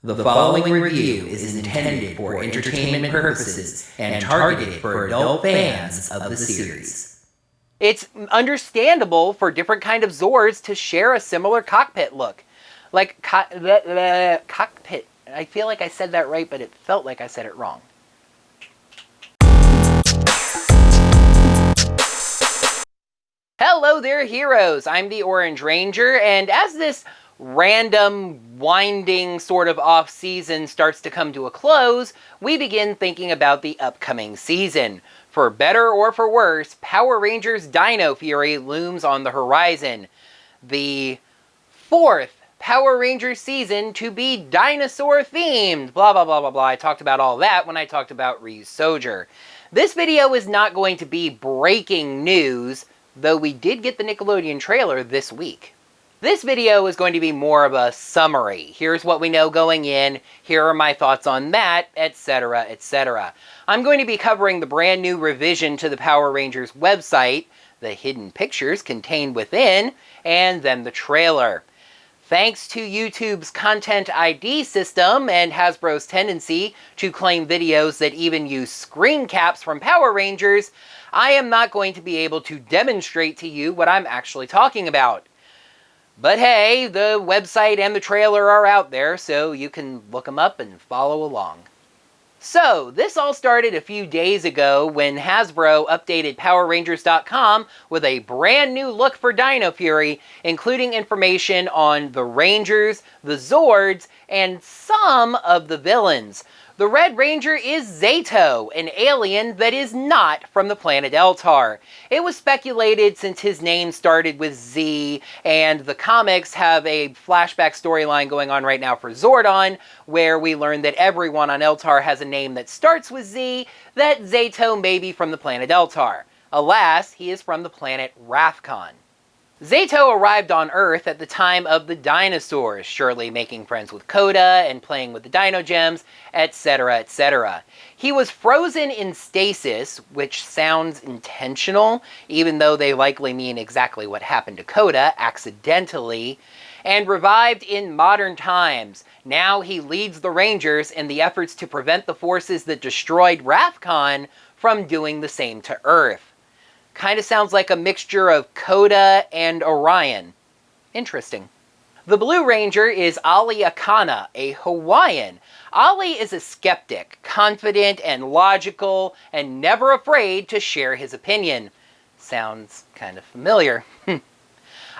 The following review is intended for entertainment purposes and targeted for adult fans of the series. It's understandable for different kind of Zords to share a similar cockpit look. Like, cockpit. I feel like I said that right, but it felt like I said it wrong. Hello there, heroes! I'm the Orange Ranger, and as this random, winding sort of off-season starts to come to a close, we begin thinking about the upcoming season. For better or for worse, Power Rangers Dino Fury looms on the horizon. The fourth Power Rangers season to be dinosaur-themed. Blah, blah, blah, blah, blah. I talked about all that when I talked about Ryusoger. This video is not going to be breaking news, though we did get the Nickelodeon trailer this week. This video is going to be more of a summary. Here's what we know going in, here are my thoughts on that, etc., etc. I'm going to be covering the brand new revision to the Power Rangers website, the hidden pictures contained within, and then the trailer. Thanks to YouTube's Content ID system and Hasbro's tendency to claim videos that even use screen caps from Power Rangers, I am not going to be able to demonstrate to you what I'm actually talking about. But hey, the website and the trailer are out there, so you can look them up and follow along. So, this all started a few days ago when Hasbro updated PowerRangers.com with a brand new look for Dino Fury, including information on the Rangers, the Zords, and some of the villains. The Red Ranger is Zato, an alien that is not from the planet Eltar. It was speculated since his name started with Z, and the comics have a flashback storyline going on right now for Zordon, where we learn that everyone on Eltar has a name that starts with Z, that Zato may be from the planet Eltar. Alas, he is from the planet Rathcon. Zato arrived on Earth at the time of the dinosaurs, surely making friends with Koda and playing with the Dino Gems, etc., etc. He was frozen in stasis, which sounds intentional, even though they likely mean exactly what happened to Koda, accidentally, and revived in modern times. Now he leads the Rangers in the efforts to prevent the forces that destroyed Rathcon from doing the same to Earth. Kind of sounds like a mixture of Koda and Orion. Interesting. The Blue Ranger is Ali Akana, a Hawaiian. Ali is a skeptic, confident and logical, and never afraid to share his opinion. Sounds kind of familiar.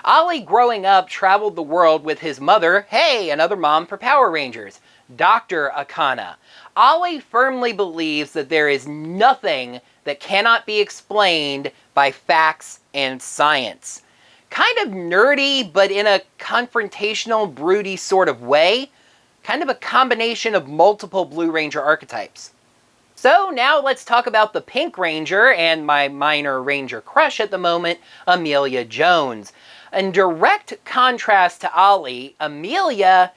Ali, growing up, traveled the world with his mother, hey, another mom for Power Rangers, Dr. Akana. Ali firmly believes that there is nothing that cannot be explained by facts and science. Kind of nerdy, but in a confrontational, broody sort of way. Kind of a combination of multiple Blue Ranger archetypes. So now let's talk about the Pink Ranger and my minor Ranger crush at the moment, Amelia Jones. In direct contrast to Ali, Amelia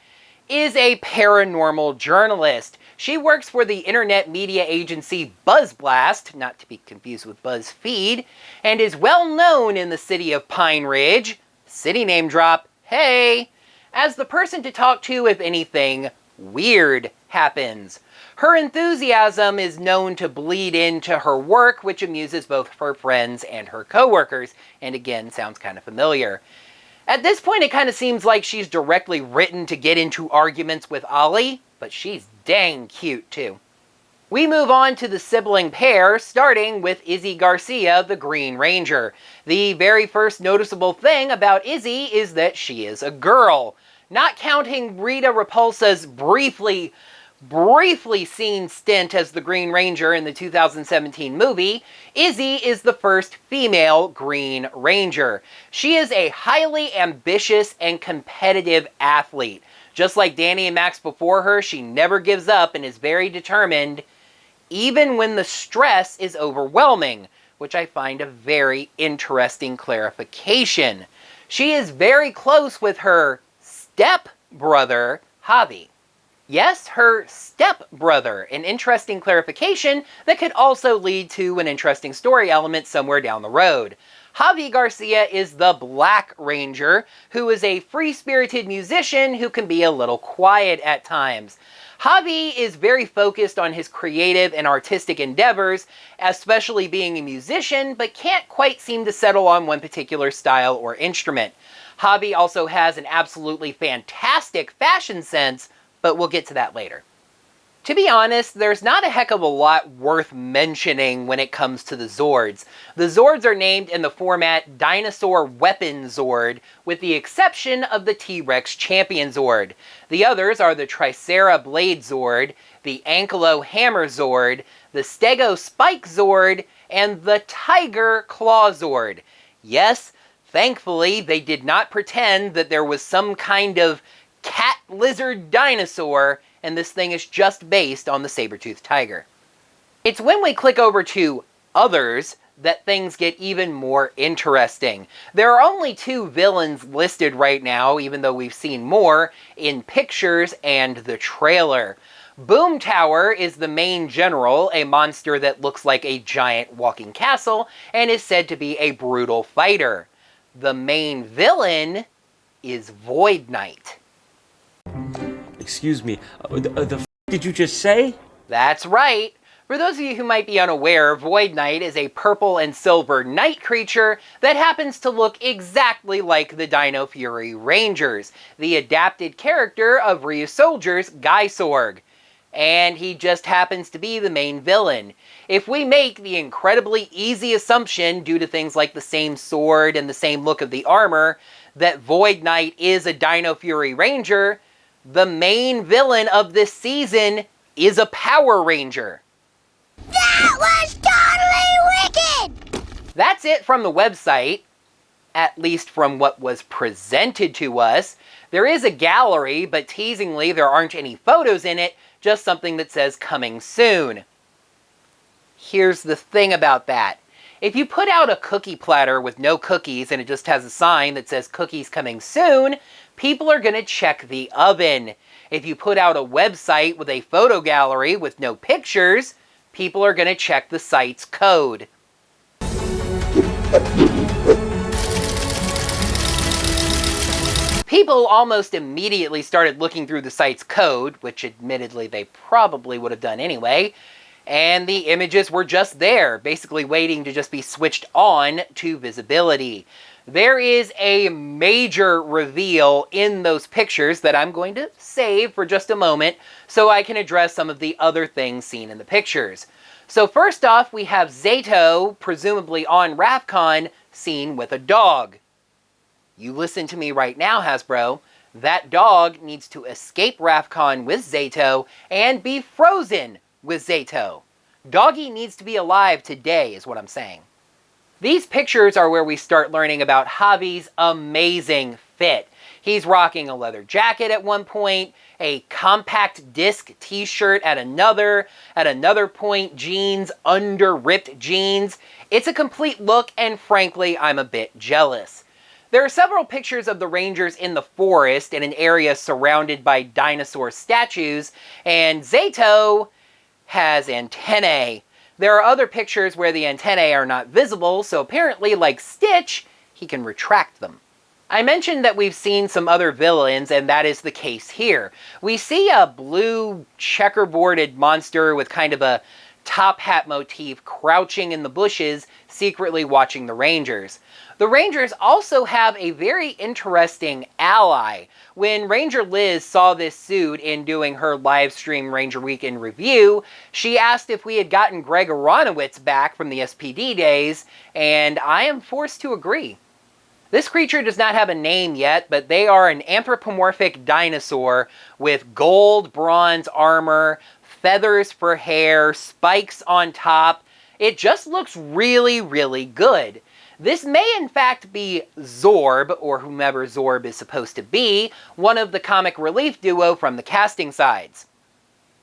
is a paranormal journalist. She works for the internet media agency BuzzBlast, not to be confused with BuzzFeed, and is well known in the city of Pine Ridge, city name drop, hey, as the person to talk to if anything weird happens. Her enthusiasm is known to bleed into her work, which amuses both her friends and her coworkers, and again, sounds kind of familiar. At this point, it kind of seems like she's directly written to get into arguments with Ali, but she's dang cute too. We move on to the sibling pair, starting with Izzy Garcia, the Green Ranger. The very first noticeable thing about Izzy is that she is a girl. Not counting Rita Repulsa's briefly seen stint as the Green Ranger in the 2017 movie, Izzy is the first female Green Ranger. She is a highly ambitious and competitive athlete. Just like Danny and Max before her, she never gives up and is very determined, even when the stress is overwhelming, which I find a very interesting clarification. She is very close with her step-brother, Javi. Yes, her step-brother, an interesting clarification that could also lead to an interesting story element somewhere down the road. Javi Garcia is the Black Ranger, who is a free-spirited musician who can be a little quiet at times. Javi is very focused on his creative and artistic endeavors, especially being a musician, but can't quite seem to settle on one particular style or instrument. Javi also has an absolutely fantastic fashion sense, but we'll get to that later. To be honest, there's not a heck of a lot worth mentioning when it comes to the Zords. The Zords are named in the format Dinosaur Weapon Zord, with the exception of the T-Rex Champion Zord. The others are the Tricera Blade Zord, the Ankylo Hammer Zord, the Stego Spike Zord, and the Tiger Claw Zord. Yes, thankfully they did not pretend that there was some kind of cat lizard dinosaur, and this thing is just based on the saber-toothed tiger. It's when we click over to Others that things get even more interesting. There are only 2 villains listed right now, even though we've seen more in pictures and the trailer. Boom Tower is the main general, a monster that looks like a giant walking castle, and is said to be a brutal fighter. The main villain is Void Knight. Excuse me, the f did you just say? That's right. For those of you who might be unaware, Void Knight is a purple and silver night creature that happens to look exactly like the Dino Fury Rangers, the adapted character of Ryusoulger's Gaisorg. And he just happens to be the main villain. If we make the incredibly easy assumption, due to things like the same sword and the same look of the armor, that Void Knight is a Dino Fury Ranger, the main villain of this season is a Power Ranger. That was totally wicked! That's it from the website, at least from what was presented to us. There is a gallery, but teasingly there aren't any photos in it, just something that says coming soon. Here's the thing about that. If you put out a cookie platter with no cookies and it just has a sign that says cookies coming soon, people are going to check the oven. If you put out a website with a photo gallery with no pictures, people are going to check the site's code. People almost immediately started looking through the site's code, which admittedly they probably would have done anyway, and the images were just there, basically waiting to just be switched on to visibility. There is a major reveal in those pictures that I'm going to save for just a moment so I can address some of the other things seen in the pictures. So first off, we have Zato, presumably on Ravcon, seen with a dog. You listen to me right now, Hasbro. That dog needs to escape Ravcon with Zato and be frozen with Zato. Doggy needs to be alive today, is what I'm saying. These pictures are where we start learning about Javi's amazing fit. He's rocking a leather jacket at one point, a compact disc t-shirt at another point jeans under ripped jeans. It's a complete look, and frankly, I'm a bit jealous. There are several pictures of the Rangers in the forest in an area surrounded by dinosaur statues, and Zato has antennae. There are other pictures where the antennae are not visible, so apparently, like Stitch, he can retract them. I mentioned that we've seen some other villains, and that is the case here. We see a blue checkerboarded monster with kind of a top hat motif crouching in the bushes, secretly watching the Rangers. The Rangers also have a very interesting ally. When Ranger Liz saw this suit in doing her live stream Ranger Week in review, she asked if we had gotten Greg Aronowitz back from the SPD days, and I am forced to agree. This creature does not have a name yet, but they are an anthropomorphic dinosaur with gold, bronze armor, feathers for hair, spikes on top. It just looks really, really good. This may in fact be Zorb, or whomever Zorb is supposed to be, one of the comic relief duo from the casting sides.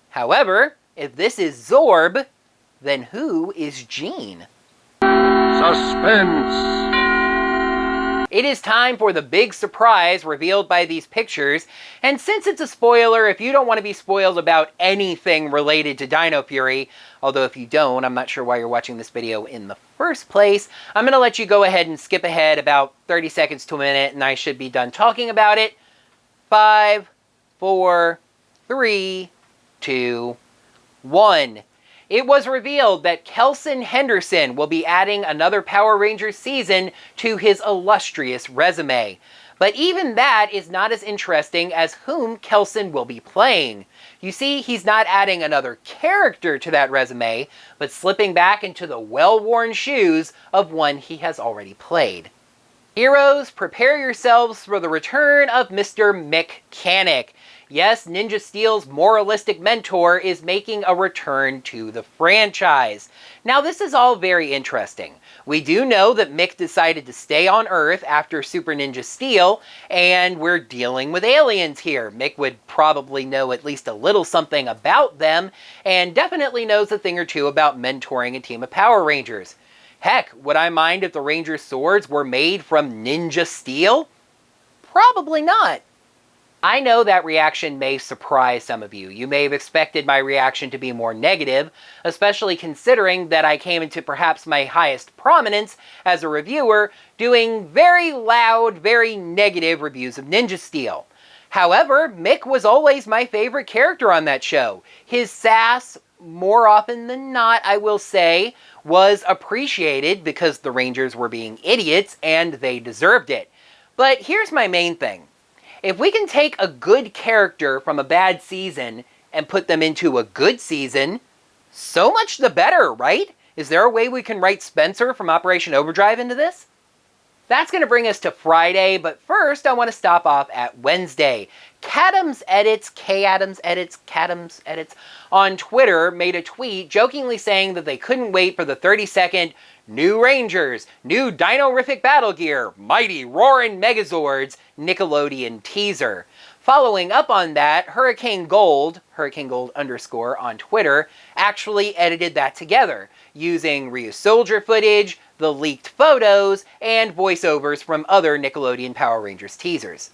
However, if this is Zorb, then who is Jean? Suspense! It is time for the big surprise revealed by these pictures, and since it's a spoiler, if you don't want to be spoiled about anything related to Dino Fury, although if you don't, I'm not sure why you're watching this video in the first place, I'm going to let you go ahead and skip ahead about 30 seconds to a minute, and I should be done talking about it. 5, 4, 3, 2, 1. It was revealed that Kelson Henderson will be adding another Power Rangers season to his illustrious resume. But even that is not as interesting as whom Kelson will be playing. You see, he's not adding another character to that resume, but slipping back into the well-worn shoes of one he has already played. Heroes, prepare yourselves for the return of Mr. Mechanic. Yes, Ninja Steel's moralistic mentor is making a return to the franchise. Now, this is all very interesting. We do know that Mick decided to stay on Earth after Super Ninja Steel, and we're dealing with aliens here. Mick would probably know at least a little something about them, and definitely knows a thing or two about mentoring a team of Power Rangers. Heck, would I mind if the Rangers' swords were made from Ninja Steel? Probably not. I know that reaction may surprise some of you. You may have expected my reaction to be more negative, especially considering that I came into perhaps my highest prominence as a reviewer, doing very loud, very negative reviews of Ninja Steel. However, Mick was always my favorite character on that show. His sass, more often than not, I will say, was appreciated because the Rangers were being idiots and they deserved it. But here's my main thing. If we can take a good character from a bad season and put them into a good season, so much the better, right? Is there a way we can write Spencer from Operation Overdrive into this? That's going to bring us to Friday, but first I want to stop off at Wednesday. Cadams Edits, on Twitter made a tweet jokingly saying that they couldn't wait for the 30-second New Rangers, New Dino-rific Battle Gear, Mighty Roarin' Megazords Nickelodeon teaser. Following up on that, Hurricane Gold _ on Twitter, actually edited that together, using Ryusoulger footage, the leaked photos, and voiceovers from other Nickelodeon Power Rangers teasers.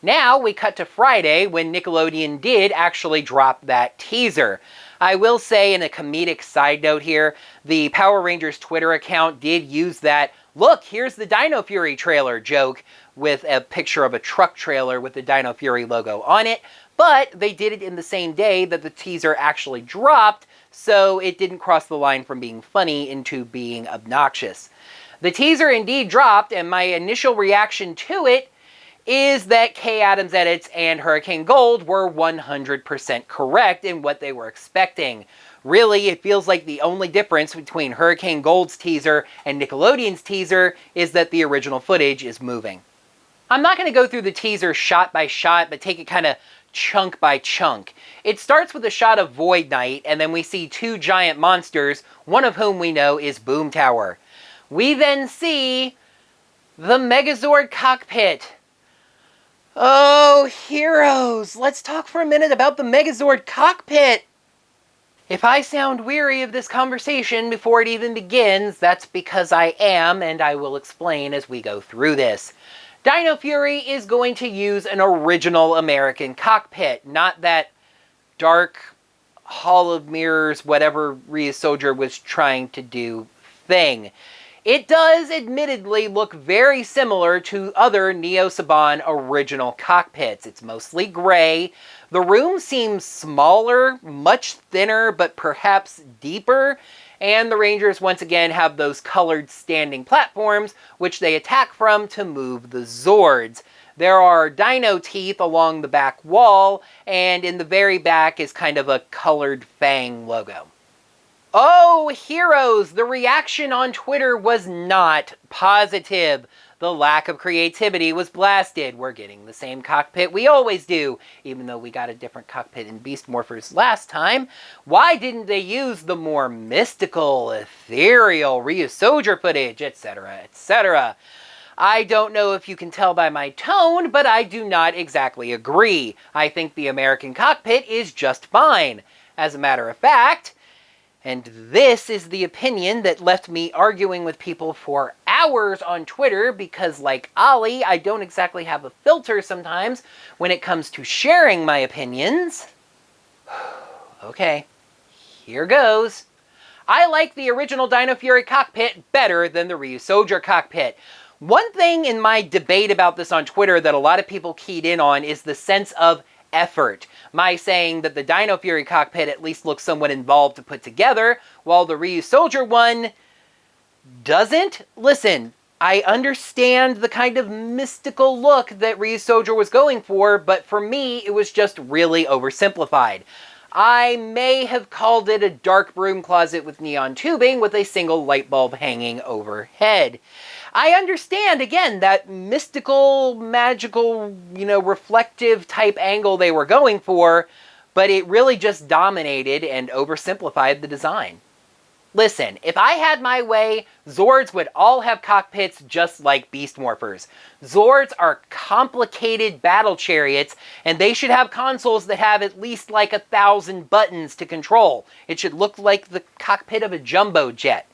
Now we cut to Friday when Nickelodeon did actually drop that teaser. I will say, in a comedic side note here, the Power Rangers Twitter account did use that "look, here's the Dino Fury trailer" joke with a picture of a truck trailer with the Dino Fury logo on it, but they did it in the same day that the teaser actually dropped, so it didn't cross the line from being funny into being obnoxious. The teaser indeed dropped, and my initial reaction to it is that Kay Adams Edits and Hurricane Gold were 100% correct in what they were expecting. Really, it feels like the only difference between Hurricane Gold's teaser and Nickelodeon's teaser is that the original footage is moving. I'm not going to go through the teaser shot by shot, but take it kind of chunk by chunk. It starts with a shot of Void Knight, and then we see two giant monsters, one of whom we know is Boom Tower. We then see the Megazord cockpit. Oh, heroes! Let's talk for a minute about the Megazord cockpit! If I sound weary of this conversation before it even begins, that's because I am, and I will explain as we go through this. Dino Fury is going to use an original American cockpit, not that dark Hall of Mirrors, whatever Ryusoulger was trying to do thing. It does admittedly look very similar to other Neo Saban original cockpits. It's mostly gray. The room seems smaller, much thinner, but perhaps deeper. And the Rangers once again have those colored standing platforms, which they attack from to move the Zords. There are dino teeth along the back wall, and in the very back is kind of a colored fang logo. Oh, heroes! The reaction on Twitter was not positive. The lack of creativity was blasted. We're getting the same cockpit we always do, even though we got a different cockpit in Beast Morphers last time. Why didn't they use the more mystical, ethereal Ryusoulger footage, etc., etc.? I don't know if you can tell by my tone, but I do not exactly agree. I think the American cockpit is just fine. As a matter of fact, and this is the opinion that left me arguing with people for hours hours on Twitter because, like Ollie, I don't exactly have a filter sometimes when it comes to sharing my opinions. Okay, here goes. I like the original Dino Fury cockpit better than the Ryusoulger cockpit. One thing in my debate about this on Twitter that a lot of people keyed in on is the sense of effort. My saying that the Dino Fury cockpit at least looks somewhat involved to put together, while the Ryusoulger one doesn't. Listen, I understand the kind of mystical look that Ryusoulger was going for, but for me, it was just really oversimplified. I may have called it a dark broom closet with neon tubing with a single light bulb hanging overhead. I understand, again, that mystical, magical, reflective type angle they were going for, but it really just dominated and oversimplified the design. Listen, if I had my way, Zords would all have cockpits just like Beast Morphers. Zords are complicated battle chariots, and they should have consoles that have at least like 1,000 buttons to control. It should look like the cockpit of a jumbo jet.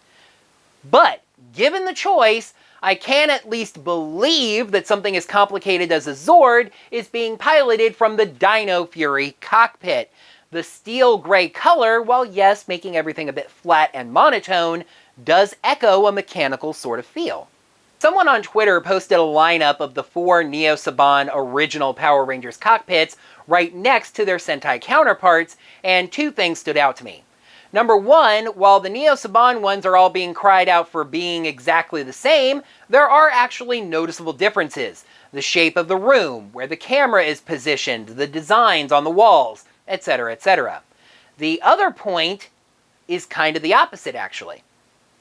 But, given the choice, I can at least believe that something as complicated as a Zord is being piloted from the Dino Fury cockpit. The steel gray color, while yes, making everything a bit flat and monotone, does echo a mechanical sort of feel. Someone on Twitter posted a lineup of the 4 Neo Saban original Power Rangers cockpits right next to their Sentai counterparts, and 2 things stood out to me. Number 1, while the Neo Saban ones are all being cried out for being exactly the same, there are actually noticeable differences. The shape of the room, where the camera is positioned, the designs on the walls, etc., etc. The other point is kind of the opposite, actually.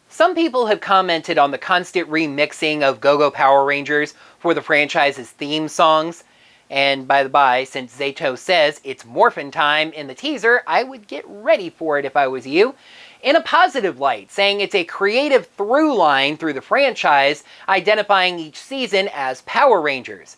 Some people have commented on the constant remixing of Go-Go Power Rangers for the franchise's theme songs. And by the by, since Zato says it's morphin' time in the teaser, I would get ready for it if I was you. In a positive light, saying it's a creative through line through the franchise, identifying each season as Power Rangers.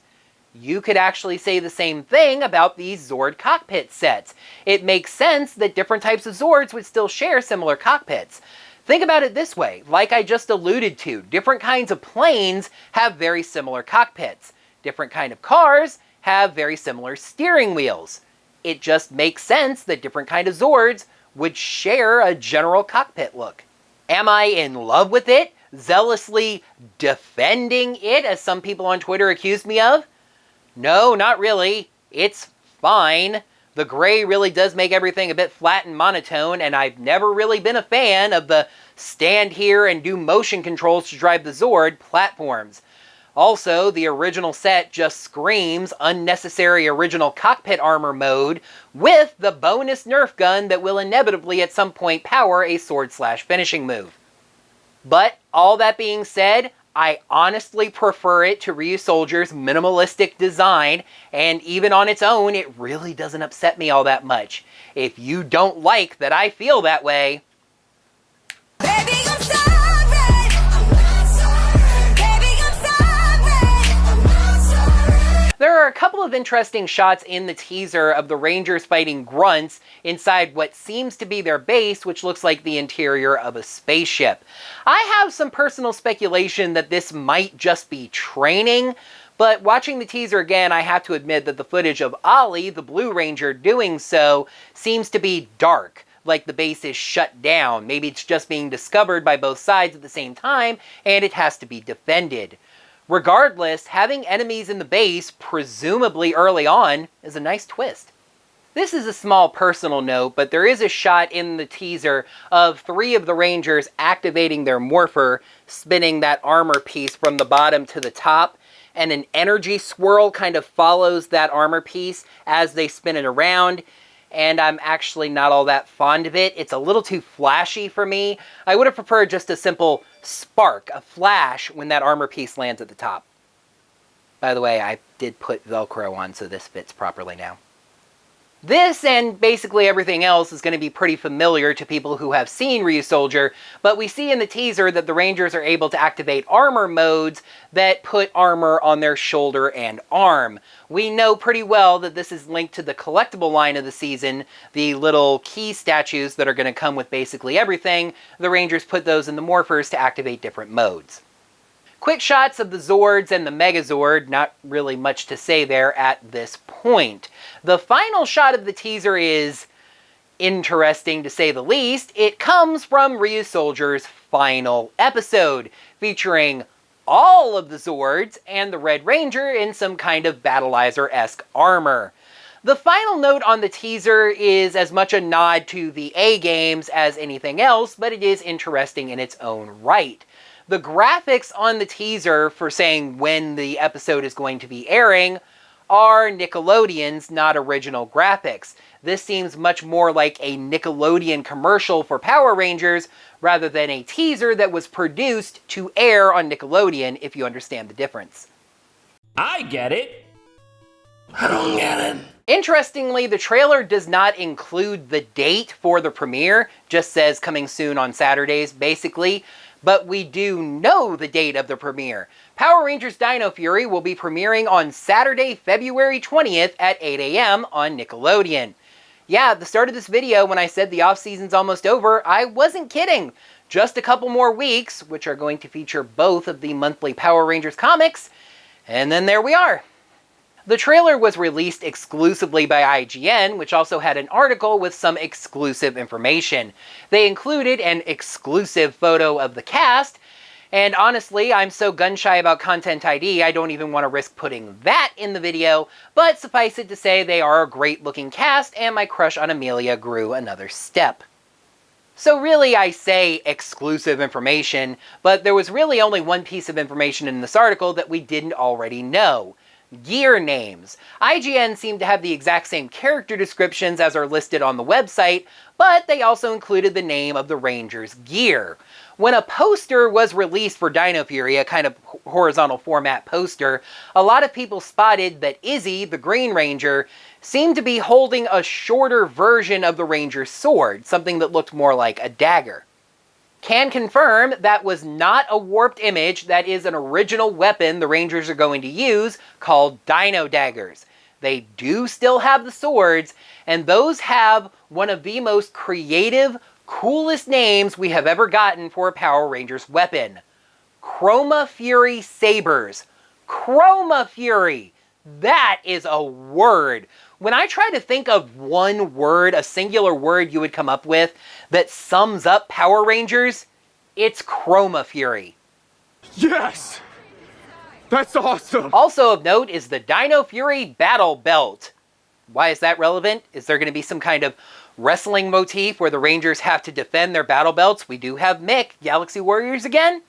You could actually say the same thing about these Zord cockpit sets. It makes sense that different types of Zords would still share similar cockpits. Think about it this way, like I just alluded to, different kinds of planes have very similar cockpits. Different kind of cars have very similar steering wheels. It just makes sense that different kind of Zords would share a general cockpit look. Am I in love with it? Zealously defending it, as some people on Twitter accused me of? No, not really. It's fine. The gray really does make everything a bit flat and monotone, and I've never really been a fan of the stand here and do motion controls to drive the Zord platforms. Also, the original set just screams unnecessary original cockpit armor mode with the bonus Nerf gun that will inevitably at some point power a sword/finishing move. But, all that being said, I honestly prefer it to Ryusoulger's minimalistic design, and even on its own, it really doesn't upset me all that much. If you don't like that I feel that way, Baby, I'm sorry. I'm not sorry. Baby, I'm sorry. I'm not sorry. there are a couple of interesting shots in the teaser of the Rangers fighting grunts inside what seems to be their base, which looks like the interior of a spaceship. I have some personal speculation that this might just be training, but watching the teaser again, I have to admit that the footage of Ollie, the Blue Ranger, doing so seems to be dark, like the base is shut down. Maybe it's just being discovered by both sides at the same time, and it has to be defended. Regardless, having enemies in the base, presumably early on, is a nice twist. This is a small personal note, but there is a shot in the teaser of 3 of the Rangers activating their morpher, spinning that armor piece from the bottom to the top, and an energy swirl kind of follows that armor piece as they spin it around, and I'm actually not all that fond of it. It's a little too flashy for me. I would have preferred just a simple spark, a flash, when that armor piece lands at the top. By the way, I did put Velcro on, so this fits properly now. This, and basically everything else, is going to be pretty familiar to people who have seen Ryusoulger, but we see in the teaser that the Rangers are able to activate armor modes that put armor on their shoulder and arm. We know pretty well that this is linked to the collectible line of the season, the little key statues that are going to come with basically everything. The Rangers put those in the Morphers to activate different modes. Quick shots of the Zords and the Megazord, not really much to say there at this point. The final shot of the teaser is interesting to say the least. It comes from Ryusoulger's final episode, featuring all of the Zords and the Red Ranger in some kind of Battleizer-esque armor. The final note on the teaser is as much a nod to the A-games as anything else, but it is interesting in its own right. The graphics on the teaser for saying when the episode is going to be airing are Nickelodeon's, not original graphics. This seems much more like a Nickelodeon commercial for Power Rangers rather than a teaser that was produced to air on Nickelodeon, if you understand the difference. I get it. I don't get it. Interestingly, the trailer does not include the date for the premiere, just says coming soon on Saturdays, basically. But we do know the date of the premiere. Power Rangers Dino Fury will be premiering on Saturday, February 20th at 8 a.m. on Nickelodeon. Yeah, at the start of this video, when I said the off-season's almost over, I wasn't kidding. Just a couple more weeks, which are going to feature both of the monthly Power Rangers comics, and then there we are. The trailer was released exclusively by IGN, which also had an article with some exclusive information. They included an exclusive photo of the cast, and honestly, I'm so gun-shy about Content ID, I don't even want to risk putting that in the video, but suffice it to say they are a great-looking cast, and my crush on Amelia grew another step. So really, I say exclusive information, but there was really only one piece of information in this article that we didn't already know. Gear names. IGN seemed to have the exact same character descriptions as are listed on the website, but they also included the name of the Ranger's gear. When a poster was released for Dino Fury, a kind of horizontal format poster, a lot of people spotted that Izzy, the Green Ranger, seemed to be holding a shorter version of the Ranger's sword, something that looked more like a dagger. Can confirm that was not a warped image, that is an original weapon the Rangers are going to use, called Dino Daggers. They do still have the swords, and those have one of the most creative, coolest names we have ever gotten for a Power Rangers weapon. Chroma Fury Sabers. Chroma Fury! That is a word. When I try to think of one word, a singular word you would come up with that sums up Power Rangers, it's Chroma Fury. Yes! That's awesome! Also of note is the Dino Fury Battle Belt. Why is that relevant? Is there going to be some kind of wrestling motif where the Rangers have to defend their battle belts? We do have Mick, Galaxy Warriors again?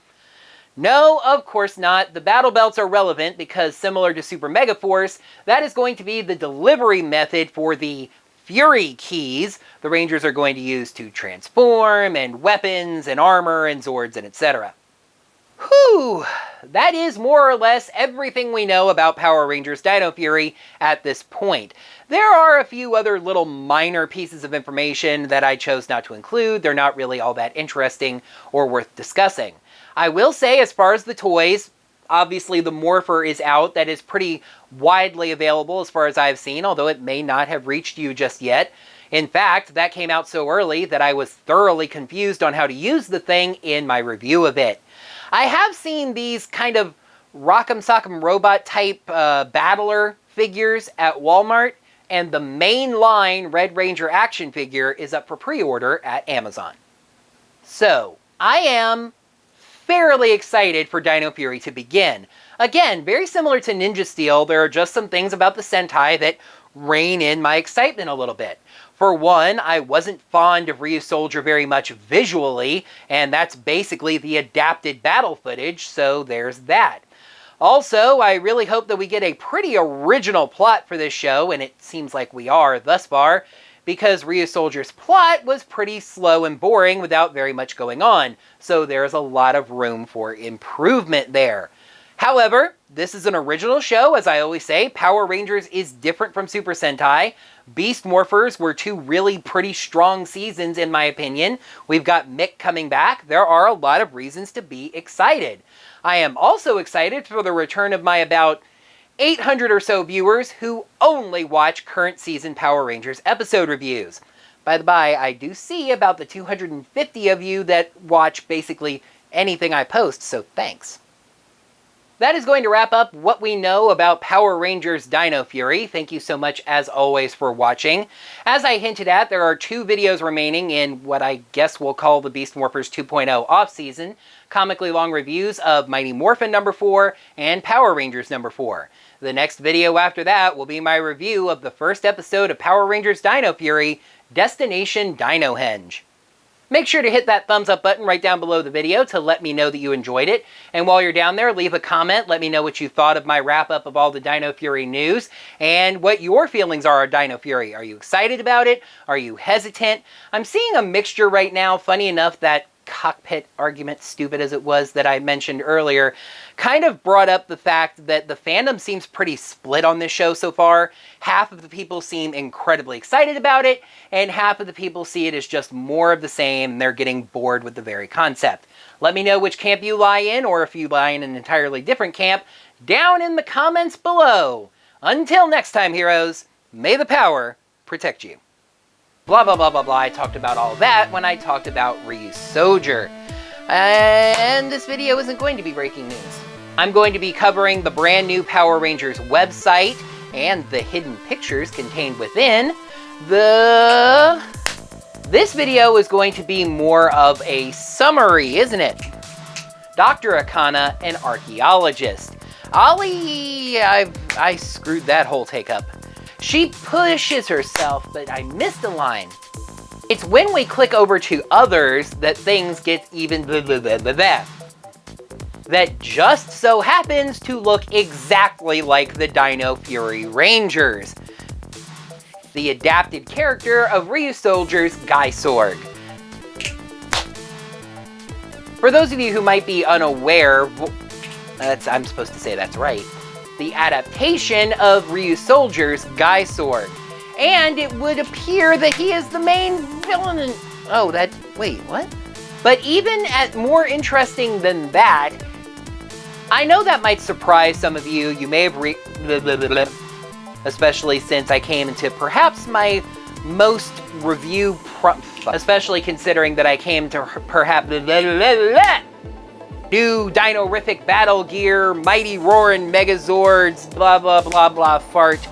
No, of course not. The battle belts are relevant because, similar to Super Mega Force, that is going to be the delivery method for the Fury keys the Rangers are going to use to transform, and weapons, and armor, and Zords, and etc. Whew! That is more or less everything we know about Power Rangers Dino Fury at this point. There are a few other little minor pieces of information that I chose not to include. They're not really all that interesting or worth discussing. I will say, as far as the toys, obviously the Morpher is out. That is pretty widely available as far as I've seen, although it may not have reached you just yet. In fact, that came out so early that I was thoroughly confused on how to use the thing in my review of it. I have seen these kind of Rock'em Sock'em Robot type battler figures at Walmart, and the mainline Red Ranger action figure is up for pre-order at Amazon. So, I am fairly excited for Dino Fury to begin. Again, very similar to Ninja Steel, there are just some things about the Sentai that rein in my excitement a little bit. For one, I wasn't fond of Ryusoulger very much visually, and that's basically the adapted battle footage, so there's that. Also, I really hope that we get a pretty original plot for this show, and it seems like we are thus far, because Ryusoulger's plot was pretty slow and boring without very much going on, so there's a lot of room for improvement there. However, this is an original show, as I always say. Power Rangers is different from Super Sentai. Beast Morphers were two really pretty strong seasons, in my opinion. We've got Mick coming back. There are a lot of reasons to be excited. I am also excited for the return of my about 800 or so viewers who only watch current season Power Rangers episode reviews. By the by, I do see about the 250 of you that watch basically anything I post, so thanks. That is going to wrap up what we know about Power Rangers Dino Fury. Thank you so much, as always, for watching. As I hinted at, there are 2 videos remaining in what I guess we'll call the Beast Morphers 2.0 Offseason, comically long reviews of Mighty Morphin number 4 and Power Rangers number 4. The next video after that will be my review of the first episode of Power Rangers Dino Fury, Destination Dinohenge. Make sure to hit that thumbs up button right down below the video to let me know that you enjoyed it. And while you're down there, leave a comment. Let me know what you thought of my wrap-up of all the Dino Fury news and what your feelings are on Dino Fury. Are you excited about it? Are you hesitant? I'm seeing a mixture right now. Funny enough, that cockpit argument, stupid as it was, that I mentioned earlier, kind of brought up the fact that the fandom seems pretty split on this show so far. Half of the people seem incredibly excited about it, and half of the people see it as just more of the same, and they're getting bored with the very concept. Let me know which camp you lie in, or if you lie in an entirely different camp, down in the comments below. Until next time, heroes, may the power protect you. Blah, blah, blah, blah, blah. I talked about all that when I talked about Ryusoulger. And this video isn't going to be breaking news. I'm going to be covering the brand new Power Rangers website and the hidden pictures contained within. This video is going to be more of a summary, isn't it? Dr. Akana, an archaeologist. I screwed that whole take up. She pushes herself, but I missed a line. It's when we click over to others that things get even that just so happens to look exactly like the Dino Fury Rangers, the adapted character of Ryusoulger's Gaisorg. For those of you who might be unaware, I'm supposed to say that's right, the adaptation of Ryusoulger's Gaisorg. And it would appear that he is the main villain in... wait, what? But even more interesting than that, I know that might surprise some of you. You may have especially since I came into perhaps my most especially considering that I came to perhaps new Dino-rific battle gear, mighty roaring megazords, blah blah blah blah fart.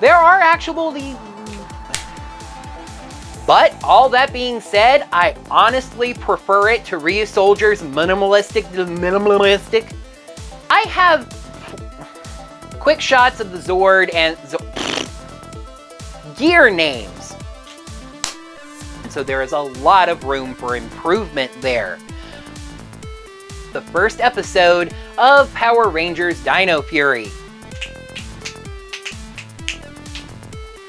There are actually... But all that being said, I honestly prefer it to Ryusoulger's minimalistic. I have quick shots of the Zord and gear names. So there is a lot of room for improvement there. The first episode of Power Rangers Dino Fury.